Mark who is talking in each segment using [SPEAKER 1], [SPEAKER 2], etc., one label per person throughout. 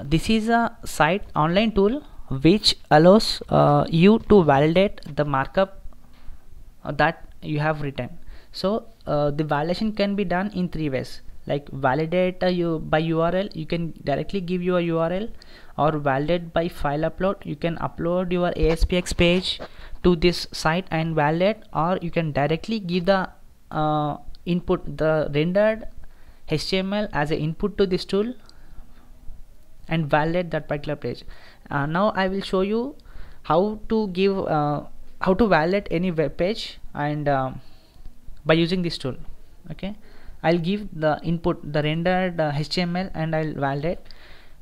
[SPEAKER 1] this is a site online tool which allows you to validate the markup that you have written. So the validation can be done in three ways, like validate you by URL, you can directly give your URL, or validate by file upload, you can upload your ASPX page to this site and validate, or you can directly give the input, the rendered HTML as an input to this tool and validate that particular page. Now I will show you how to give how to validate any web page and by using this tool. Okay, I'll give the input, the rendered HTML, and I'll validate.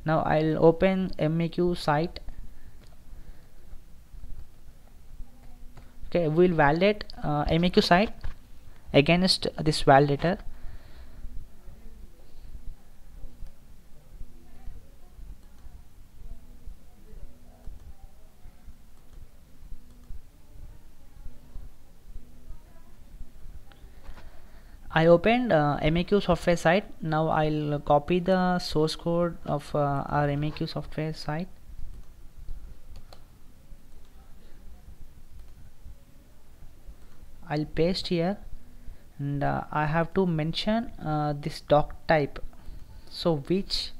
[SPEAKER 1] Now I'll open MAQ site. Okay, we'll validate MAQ site against this validator. I opened MAQ software site. Now I'll copy the source code of our MAQ software site. I'll paste here, and I have to mention this doc type, so which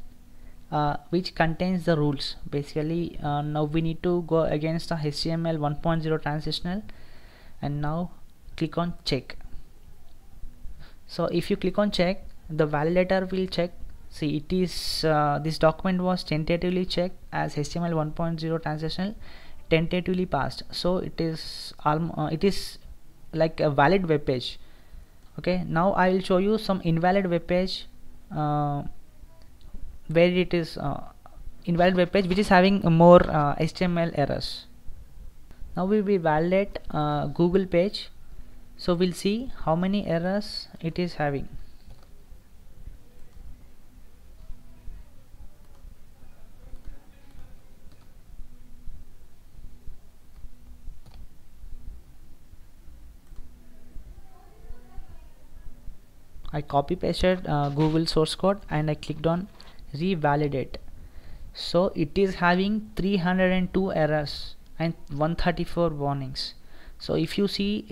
[SPEAKER 1] contains the rules. Basically now we need to go against the HTML 1.0 transitional, and now click on check. So if you click on check, the validator will check. See, it is this document was tentatively checked as HTML 1.0 transitional, tentatively passed, so it is like a valid web page. Okay, now I will show you some invalid web page where it is invalid web page which is having more HTML errors. Now we will validate Google page, so we'll see how many errors it is having. I copy pasted Google source code and I clicked on revalidate. So it is having 302 errors and 134 warnings. So if you see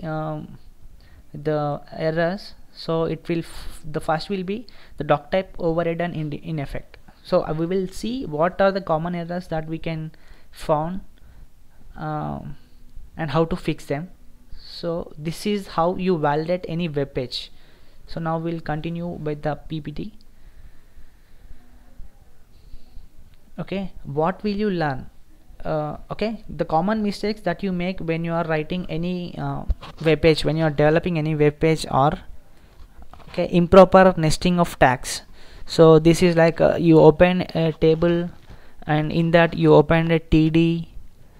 [SPEAKER 1] the errors, so it will the first will be the doc type overridden in effect. So we will see what are the common errors that we can found and how to fix them. So this is how you validate any web page. So now we'll continue with the PPT. Okay, what will you learn? Okay, the common mistakes that you make when you are writing any web page, when you are developing any web page, are okay, improper nesting of tags. So this is like you open a table and in that you open a TD,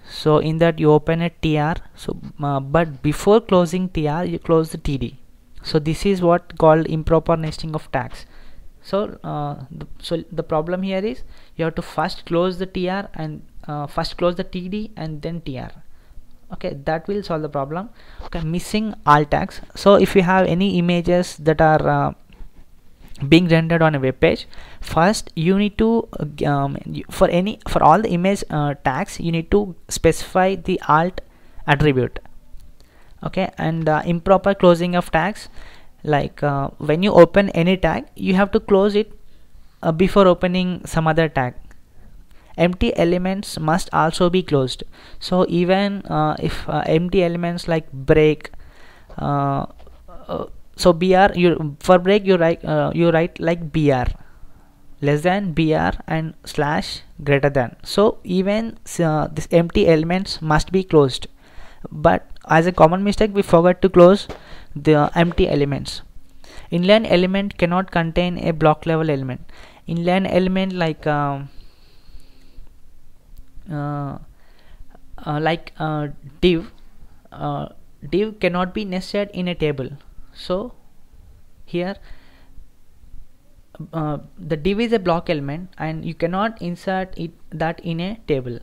[SPEAKER 1] so in that you open a TR, so but before closing TR you close the TD. So this is what called improper nesting of tags. So the problem here is you have to first close the TR and first close the TD and then TR. Okay, that will solve the problem. Okay, missing alt tags. So if you have any images that are being rendered on a web page, first you need to for all the image tags you need to specify the alt attribute. Okay, and improper closing of tags, like when you open any tag you have to close it before opening some other tag. Empty elements must also be closed. So even if empty elements like break, so br, for break you write like br, less than br, and slash greater than. So even this empty elements must be closed, but as a common mistake we forgot to close the empty elements. Inline element cannot contain a block level element. Inline element like div cannot be nested in a table. So here the div is a block element and you cannot insert that in a table.